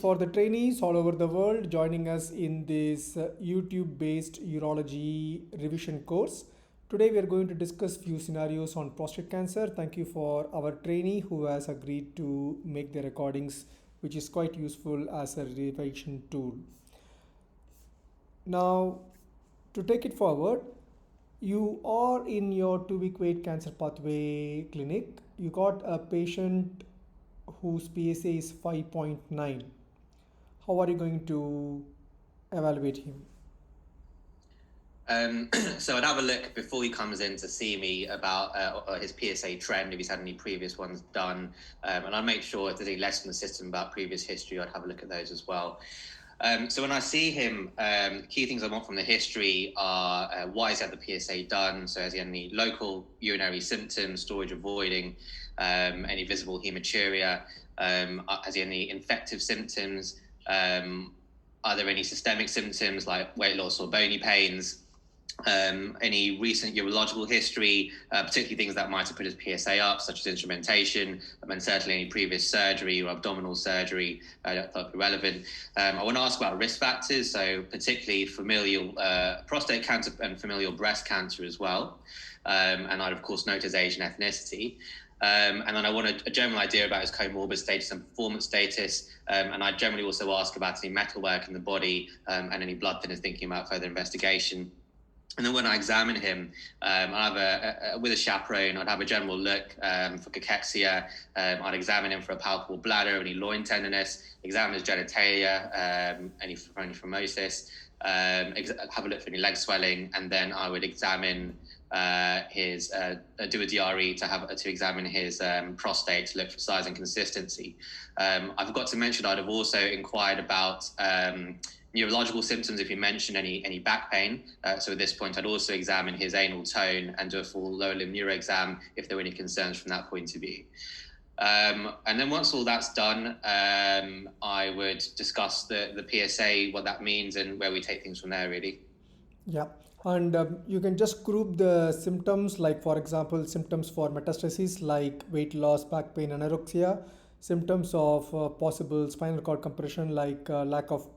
for the trainees all over the world joining us in this YouTube-based urology revision course. Today we are going to discuss few scenarios on prostate cancer. Thank you for our trainee who has agreed to make the recordings, which is quite useful as a revision tool. Now, to take it forward, you are in your 2-week wait cancer pathway clinic. You got a patient whose PSA is 5.9. How are you going to evaluate him? So I'd have a look before he comes in to see me about his PSA trend, if he's had any previous ones done. And I'd make sure if there's any less in the system about previous history, I'd have a look at those as well. So when I see him, key things I want from the history are why has he had the PSA done? So has he had any local urinary symptoms, storage avoiding, any visible hematuria? Has he any infective symptoms? Are there any systemic symptoms like weight loss or bony pains? Any recent urological history, particularly things that might have put his PSA up, such as instrumentation, and certainly any previous surgery or abdominal surgery that would be relevant. I want to ask about risk factors, so particularly familial prostate cancer and familial breast cancer as well. And I'd, of course, note his age and ethnicity. And then I want a general idea about his comorbid status and performance status. And I generally also ask about any metalwork in the body and any blood thinners, thinking about further investigation. And then when I examine him, I'll have with a chaperone, I'd have a general look for cachexia. I'd examine him for a palpable bladder, any loin tenderness, examine his genitalia, any phimosis, have a look for any leg swelling, and then I would examine do a DRE to examine his prostate to look for size and consistency. I forgot to mention I'd have also inquired about neurological symptoms if you mentioned any back pain. So at this point, I'd also examine his anal tone and do a full lower limb neuro exam if there were any concerns from that point of view. And then once all that's done, I would discuss the PSA, what that means, and where we take things from there, really. Yeah, and you can just group the symptoms, like for example, symptoms for metastasis like weight loss, back pain, anorexia, symptoms of possible spinal cord compression like lack of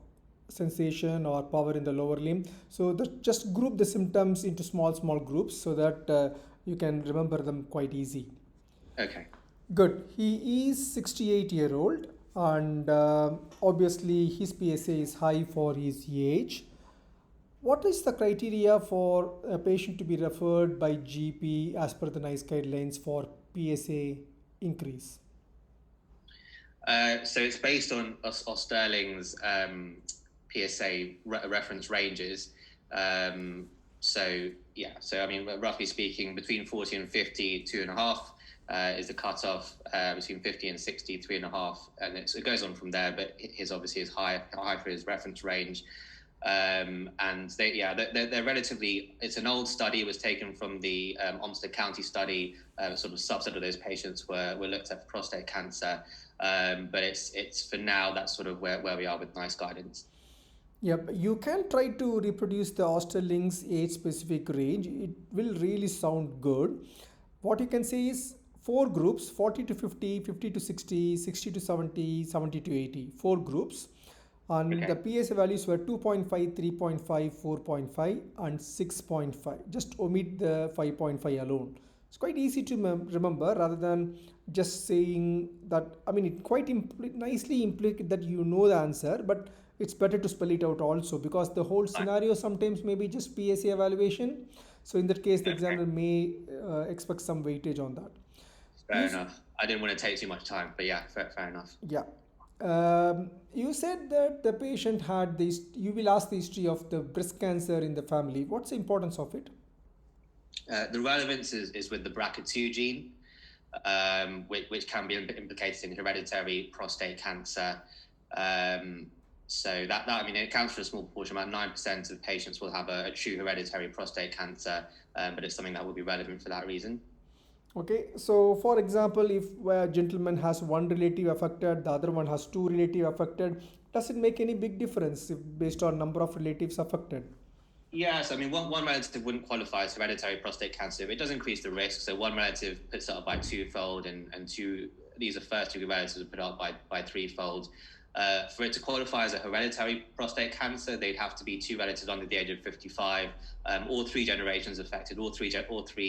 sensation or power in the lower limb. So just group the symptoms into small groups so that you can remember them quite easy. Okay. Good. He is 68-year-old and obviously his PSA is high for his age. What is the criteria for a patient to be referred by GP as per the NICE guidelines for PSA increase? So it's based on Sterling's PSA reference ranges. So I mean, roughly speaking, between 40 and 50, 2.5 is the cutoff. Between 50 and 60, 3.5, and it goes on from there. But his obviously is high for his reference range. And they're relatively. It's an old study. It was taken from the Olmsted County study. Sort of subset of those patients were looked at for prostate cancer. But it's for now that's sort of where we are with NICE guidance. Yep, you can try to reproduce the Austerling's age-specific range. It will really sound good. What you can say is 4 groups: 40 to 50, 50 to 60, 60 to 70, 70 to 80. 4 groups. And Okay. the PSA values were 2.5, 3.5, 4.5, and 6.5. Just omit the 5.5 alone. It's quite easy to remember rather than just saying that. I mean, it quite nicely implicates that you know the answer, but it's better to spell it out also because the whole scenario sometimes may be just PSA evaluation. So in that case, the examiner may expect some weightage on that. Fair enough. I didn't want to take too much time, but yeah, fair enough. Yeah. You said that the patient had this, you will ask the history of the breast cancer in the family. What's the importance of it? The relevance is with the BRCA2 gene, which can be implicated in hereditary prostate cancer. So that I mean, it accounts for a small proportion. About 9% of patients will have a true hereditary prostate cancer, but it's something that will be relevant for that reason. Okay, so for example, if a gentleman has one relative affected, the other one has 2 relative affected, does it make any big difference based on number of relatives affected? Yes, I mean, one relative wouldn't qualify as hereditary prostate cancer. It does increase the risk. So one relative puts it up by 2-fold, and these are first degree relatives are put up by 3-fold. For it to qualify as a hereditary prostate cancer, they'd have to be 2 relatives under the age of 55, all 3 generations affected, all three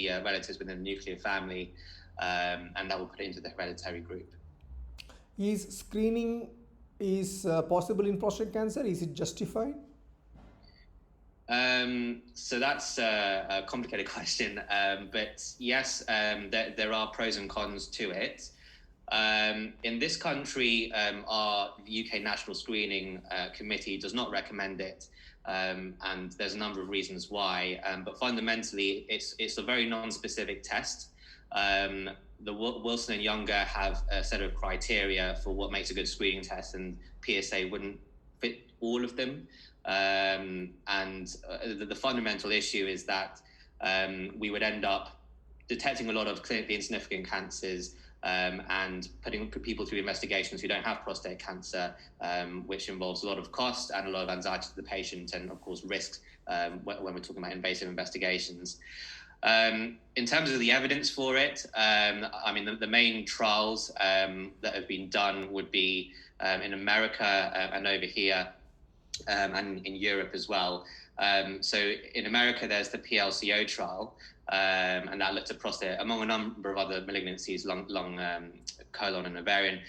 relatives within the nuclear family, and that will put it into the hereditary group. Is screening is possible in prostate cancer? Is it justified? So that's a complicated question, but yes, there are pros and cons to it. In this country, our UK National Screening Committee does not recommend it, and there's a number of reasons why. But fundamentally, it's a very non-specific test. The Wilson and Younger have a set of criteria for what makes a good screening test, and PSA wouldn't fit all of them. The fundamental issue is that we would end up detecting a lot of clinically insignificant cancers and putting people through investigations who don't have prostate cancer, which involves a lot of cost and a lot of anxiety to the patient, and of course risks when we're talking about invasive investigations. In terms of the evidence for it, I mean, the main trials that have been done would be in America and over here, and in Europe as well. So in America, there's the PLCO trial, and that looked at prostate among a number of other malignancies, lung, colon, and ovarian.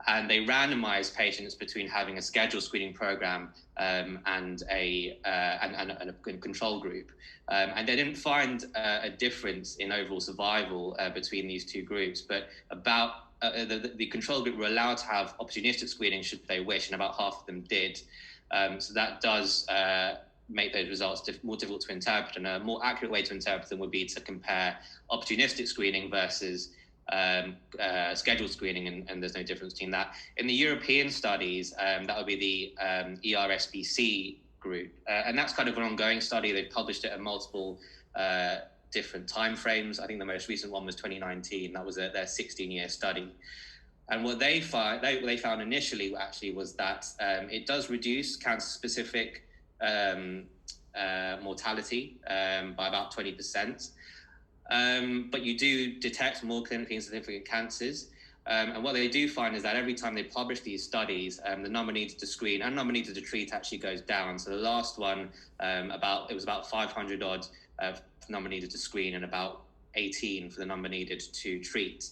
And they randomized patients between having a scheduled screening program and a control group. And they didn't find a difference in overall survival between these two groups, but the control group were allowed to have opportunistic screening should they wish, and about half of them did. So that does make those results more difficult to interpret, and a more accurate way to interpret them would be to compare opportunistic screening versus scheduled screening, and there's no difference between that. In the European studies, that would be the ERSBC group, and that's kind of an ongoing study. They've published it at multiple different timeframes. I think the most recent one was 2019. That was their 16-year study. And what they found initially actually was that it does reduce cancer-specific mortality by about 20%. But you do detect more clinically insignificant cancers. And what they do find is that every time they publish these studies, the number needed to screen and number needed to treat actually goes down. So the last one, it was about 500 odd number needed to screen and about 18 for the number needed to treat.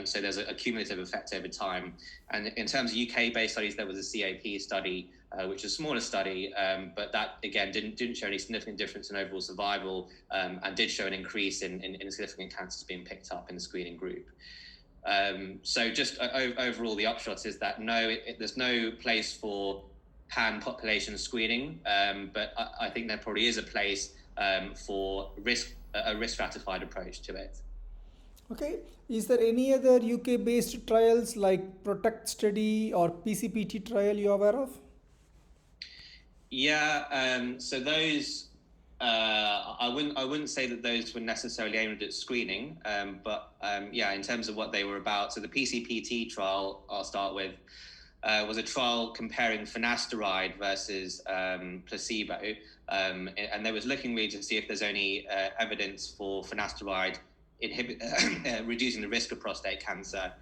So there's a cumulative effect over time. And in terms of UK-based studies, there was a CAP study, which is a smaller study, but that, again, didn't show any significant difference in overall survival, and did show an increase in significant cancers being picked up in the screening group. So just overall, the upshot is that there's no place for pan-population screening, but I think there probably is a place for a risk-stratified approach to it. Okay. Is there any other UK-based trials like PROTECT study or PCPT trial you're aware of? Yeah. So those, I wouldn't say that those were necessarily aimed at screening, but yeah, in terms of what they were about. So the PCPT trial, I'll start with, was a trial comparing finasteride versus placebo, and they was looking really to see if there's any evidence for finasteride reducing the risk of prostate cancer.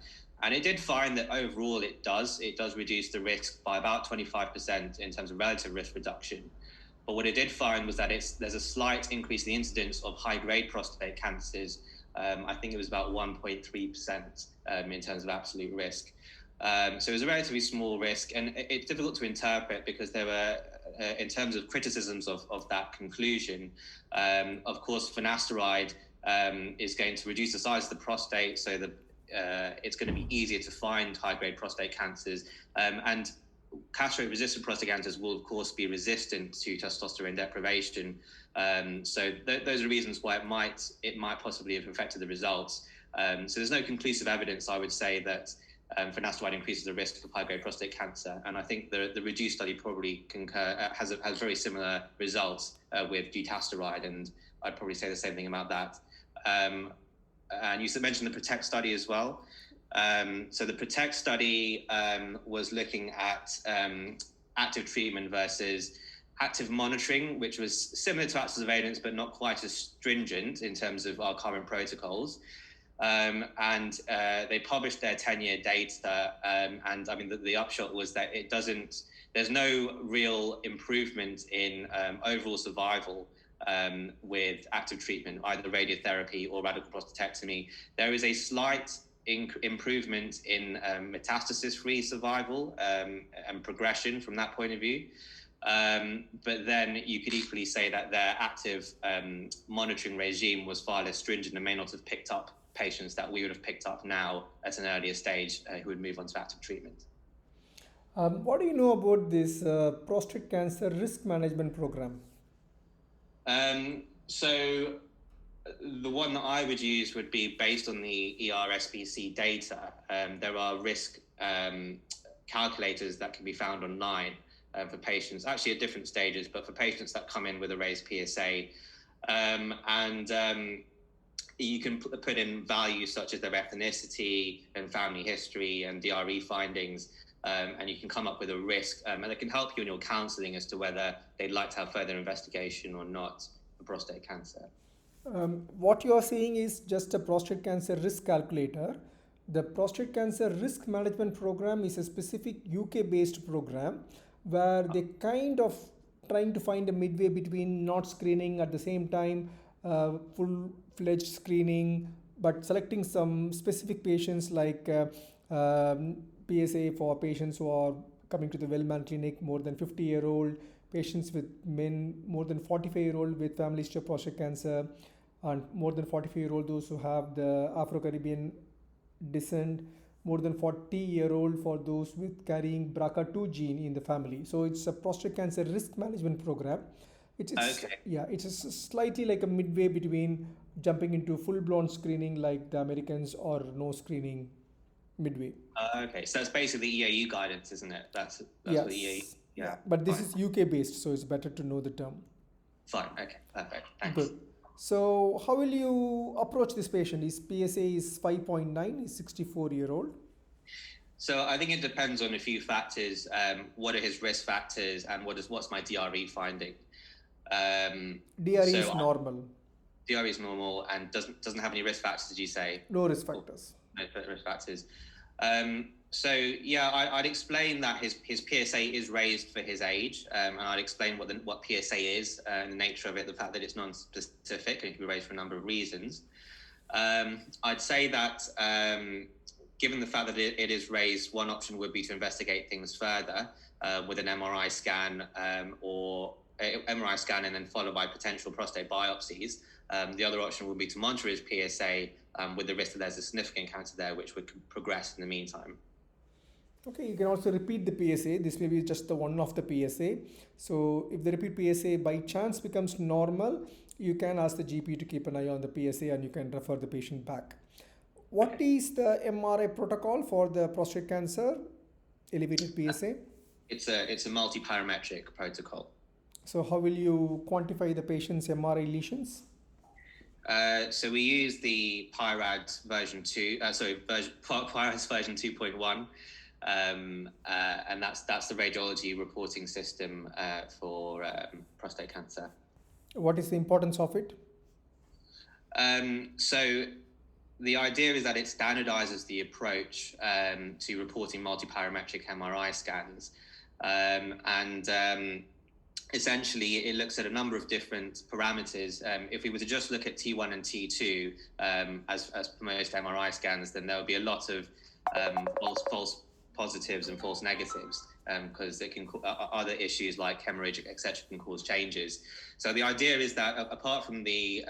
And it did find that overall it does reduce the risk by about 25% in terms of relative risk reduction. But what it did find was that there's a slight increase in the incidence of high-grade prostate cancers. I think it was about 1.3% in terms of absolute risk. So it was a relatively small risk, and it's difficult to interpret because there were, in terms of criticisms of that conclusion, of course, finasteride is going to reduce the size of the prostate, so that it's going to be easier to find high-grade prostate cancers. And castrate-resistant prostate cancers will, of course, be resistant to testosterone deprivation. So those are reasons why it might possibly have affected the results. So there's no conclusive evidence, I would say, that finasteride increases the risk of high-grade prostate cancer. And I think the REDUCE study probably has very similar results with dutasteride, and I'd probably say the same thing about that. And you mentioned the PROTECT study as well. So the PROTECT study was looking at active treatment versus active monitoring, which was similar to active surveillance, but not quite as stringent in terms of our current protocols. and they published their 10-year data. And I mean, the upshot was that there's no real improvement in overall survival with active treatment, either radiotherapy or radical prostatectomy. There is a slight improvement in metastasis-free survival and progression from that point of view. But then you could equally say that their active monitoring regime was far less stringent and may not have picked up patients that we would have picked up now at an earlier stage who would move on to active treatment. What do you know about this prostate cancer risk management program? So the one that I would use would be based on the ERSPC data. There are risk calculators that can be found online for patients, actually at different stages, but for patients that come in with a raised PSA. You can put in values such as their ethnicity and family history and DRE findings, and you can come up with a risk, and it can help you in your counselling as to whether they'd like to have further investigation or not for prostate cancer. What you are saying is just a prostate cancer risk calculator. The prostate cancer risk management program is a specific UK-based program where they kind of trying to find a midway between not screening at the same time, full-fledged screening, but selecting some specific patients like PSA for patients who are coming to the Wellman clinic, more than 50-year-old, patients with men more than 45-year-old with family history of prostate cancer, and more than 45-year-old those who have the Afro-Caribbean descent, more than 40-year-old for those with carrying BRCA2 gene in the family. So it's a prostate cancer risk management program. It's Okay. Yeah, it's slightly like a midway between jumping into full-blown screening like the Americans or no screening midway. Okay, so that's basically EAU guidance, isn't it? That's what the EAU. Yes. Yeah. But this Fine. is UK based, so it's better to know the term. Fine. Okay. Perfect. Thanks. Good. So how will you approach this patient? His PSA is 5.9, he's 64-year-old. So I think it depends on a few factors. What are his risk factors, and what's my DRE finding? DRE so is normal. DRE is normal and doesn't have any risk factors. Did you say? No risk factors. No risk factors. So yeah, I'd explain that his PSA is raised for his age, and I'd explain what PSA is and the nature of it, the fact that it's non-specific and it can be raised for a number of reasons. I'd say that given the fact that it is raised, one option would be to investigate things further with an MRI scan or MRI scan and then followed by potential prostate biopsies. The other option would be to monitor his PSA with the risk that there's a significant cancer there, which would progress in the meantime. Okay, you can also repeat the PSA. This may be just the one of the PSA. So if the repeat PSA by chance becomes normal, you can ask the GP to keep an eye on the PSA and you can refer the patient back. What is the MRI protocol for the prostate cancer elevated PSA? It's a multi-parametric protocol. So how will you quantify the patient's MRI lesions? So we use the PIRADS version 2, PIRADS version 2.1, and that's the radiology reporting system for prostate cancer. What is the importance of it? So the idea is that it standardizes the approach to reporting multi-parametric MRI scans, and essentially it looks at a number of different parameters. If we were to just look at T1 and T2 as per most MRI scans, then there would be a lot of false positives and false negatives, because it can other issues like hemorrhage, etc., can cause changes. So the idea is that apart from these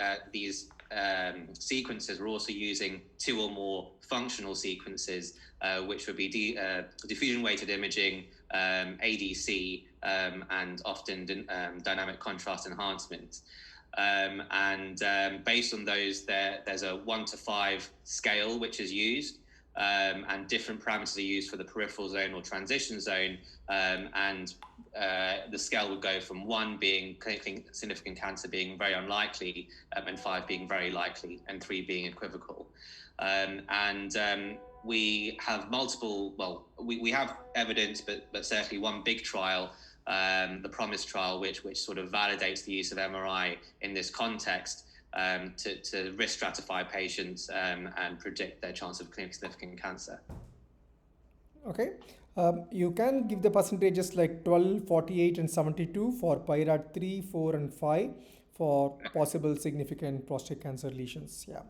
sequences, we're also using two or more functional sequences, which would be diffusion-weighted imaging, ADC, and often dynamic contrast enhancement. Based on those, there's a 1 to 5 scale which is used, and different parameters are used for the peripheral zone or transition zone, and the scale would go from 1 being clinically significant cancer being very unlikely, and 5 being very likely, and 3 being equivocal. We have we have evidence, but certainly one big trial, the PROMISE trial, which sort of validates the use of MRI in this context, to risk stratify patients and predict their chance of clinically significant cancer. Okay. You can give the percentages like 12, 48, and 72 for PIRAD 3, 4, and 5 for possible significant prostate cancer lesions. Yeah.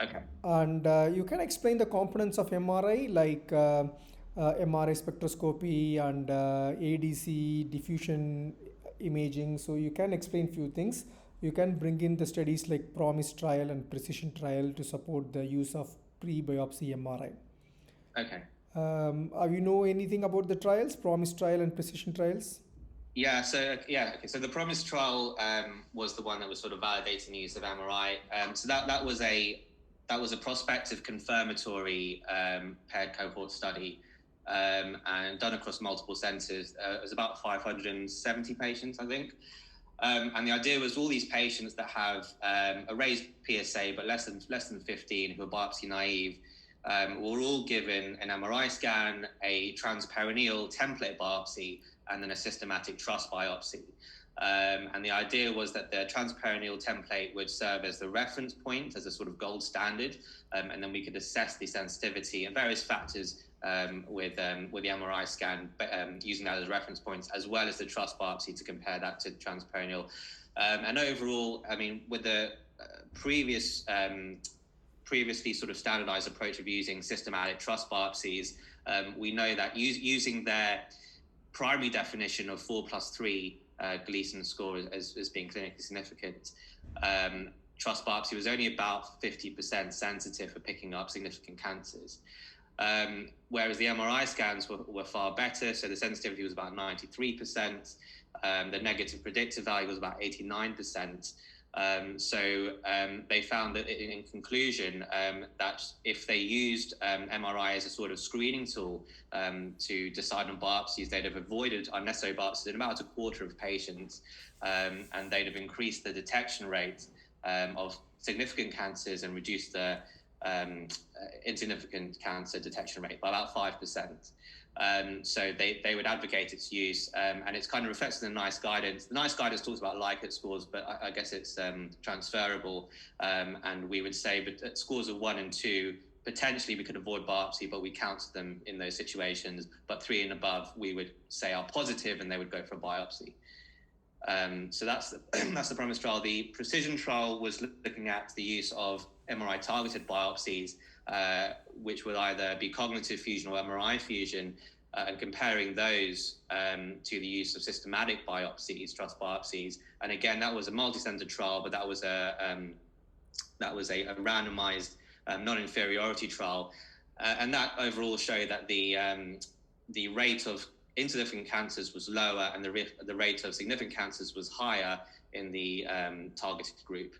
Okay. And you can explain the components of MRI like MRI spectroscopy and ADC diffusion imaging. So you can explain few things. You can bring in the studies like PROMISE trial and PRECISION trial to support the use of pre-biopsy MRI. Okay. You know anything about the trials, PROMISE trial and PRECISION trials? Yeah. Okay. So the PROMISE trial was the one that was sort of validating the use of MRI. So that was a prospective confirmatory paired cohort study and done across multiple centres. It was about 570 patients, I think. And the idea was all these patients that have a raised PSA but less than 15 who are biopsy naive were all given an MRI scan, a transperineal template biopsy, and then a systematic truss biopsy. And the idea was that the transperineal template would serve as the reference point, as a sort of gold standard, and then we could assess the sensitivity and various factors with the MRI scan, using that as reference points, as well as the truss biopsy to compare that to transperineal. And overall, I mean, with the previously sort of standardized approach of using systematic truss biopsies, we know that using their primary definition of 4+3 Gleason score as being clinically significant, truss biopsy was only about 50% sensitive for picking up significant cancers. Whereas the MRI scans were far better, so the sensitivity was about 93%, the negative predictive value was about 89%. So they found that in conclusion that if they used MRI as a sort of screening tool to decide on biopsies, they'd have avoided unnecessary biopsies in about a quarter of patients, and they'd have increased the detection rate of significant cancers and reduced the insignificant cancer detection rate by about 5%. So they would advocate its use, and it's kind of reflected in the NICE guidance. The NICE guidance talks about Likert scores, but I guess it's transferable, and we would say, but at scores of 1 and 2, potentially we could avoid biopsy, but we count them in those situations. But 3 and above, we would say are positive, and they would go for a biopsy. So that's the PROMISE trial. The PRECISION trial was looking at the use of MRI targeted biopsies, which would either be cognitive fusion or MRI fusion, and comparing those to the use of systematic biopsies, truss biopsies. And again, that was a multi-center trial, but that was a randomized non-inferiority trial, and that overall showed that the rate of insignificant cancers was lower, and the rate of significant cancers was higher in the targeted group.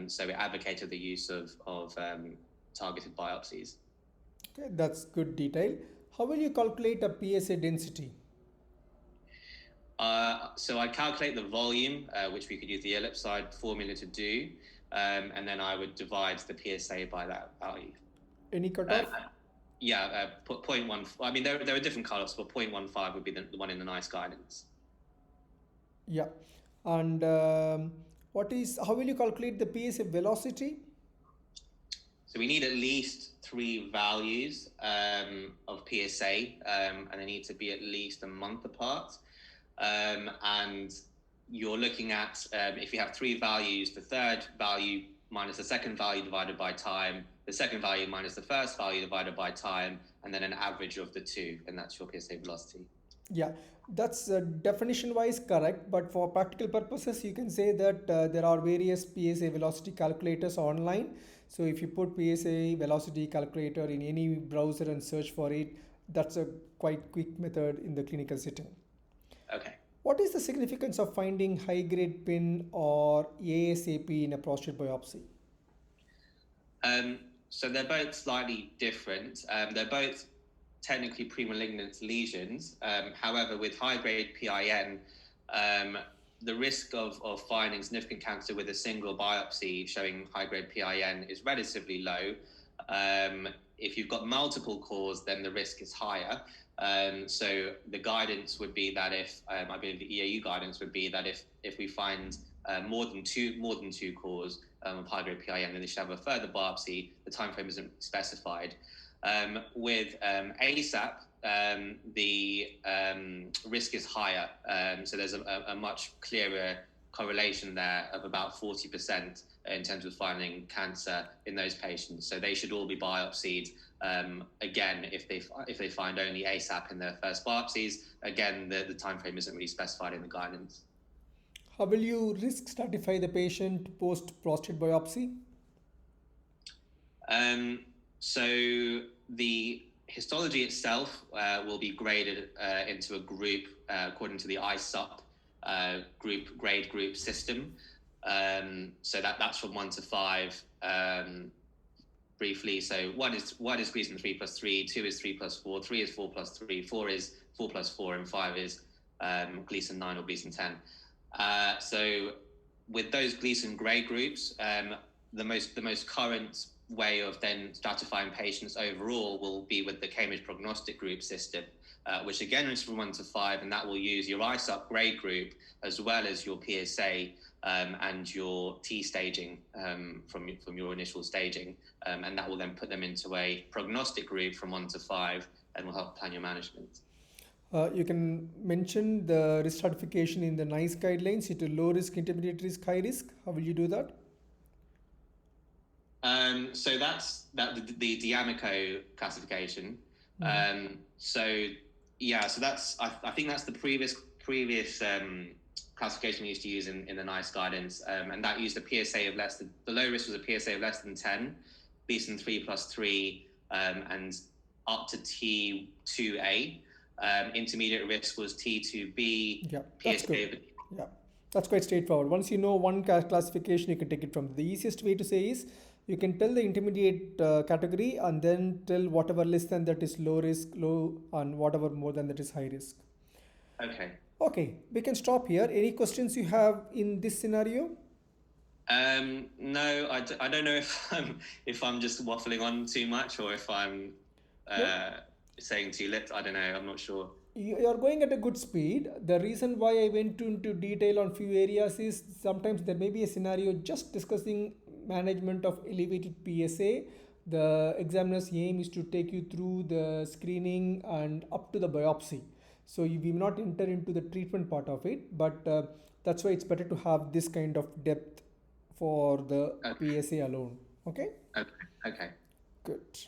So it advocated the use of targeted biopsies. Okay, that's good detail. How will you calculate a PSA density? So I calculate the volume, which we could use the ellipsoid formula to do, and then I would divide the PSA by that value. Any cutoff? 0.1. I mean, there are different cutoffs, but 0.15 would be the one in the NICE guidance. Yeah. And how will you calculate the PSA velocity? So we need at least 3 values of PSA, and they need to be at least a month apart. And you're looking at, if you have 3 values, the third value minus the second value divided by time, the second value minus the first value divided by time, and then an average of the 2, and that's your PSA velocity. Yeah, that's definition-wise correct, but for practical purposes, you can say that there are various PSA velocity calculators online. So if you put PSA velocity calculator in any browser and search for it, that's a quite quick method in the clinical setting. Okay. What is the significance of finding high-grade PIN or ASAP in a prostate biopsy? So they're both slightly different. They're both technically premalignant lesions. However, with high-grade PIN, the risk of finding significant cancer with a single biopsy showing high-grade PIN is relatively low. If you've got multiple cores, then the risk is higher. So the guidance would be that I believe the EAU guidance would be that if we find more than two cores of high-grade PIM, then they should have a further biopsy. The time frame isn't specified. With ASAP, the risk is higher. So there's a much clearer correlation there of about 40% in terms of finding cancer in those patients. So they should all be biopsied. Again, if they find only ASAP in their first biopsies, again, the time frame isn't really specified in the guidance. How will you risk stratify the patient post prostate biopsy? So the histology itself will be graded into a group according to the ISUP grade group system. So that's from 1 to 5. Briefly, so one is Gleason 3+3, 2 is 3+4, 3 is 4+3, 4 is 4+4, and 5 is Gleason 9 or Gleason 10. So with those Gleason grade groups, the most current way of then stratifying patients overall will be with the Cambridge prognostic group system, which again is from 1 to 5, and that will use your ISUP grade group as well as your PSA and your T staging from your initial staging, and that will then put them into a prognostic group from 1 to 5 and will help plan your management. You can mention the risk stratification in the NICE guidelines into low risk, intermediate risk, high risk. How will you do that? So that's the D'Amico classification. So that's I think that's the previous classification we used to use in the NICE guidance, and that used a PSA of less than, the low risk was a PSA of less than 10, Gleason 3+3, and up to T2A. Intermediate risk was T2B. Yeah, that's good. Yeah, that's quite straightforward. Once you know one classification, you can take it from there. The easiest way to say is you can tell the intermediate category and then tell whatever less than that is low risk, low, and whatever more than that is high risk. Okay, we can stop here. Any questions you have in this scenario? No, I don't know if I'm just waffling on too much or if I'm saying too little. I don't know. I'm not sure. You are going at a good speed. The reason why I went into detail on few areas is sometimes there may be a scenario just discussing management of elevated PSA. The examiner's aim is to take you through the screening and up to the biopsy. So we will not enter into the treatment part of it, but that's why it's better to have this kind of depth for the PSA alone. Okay? Okay. Good.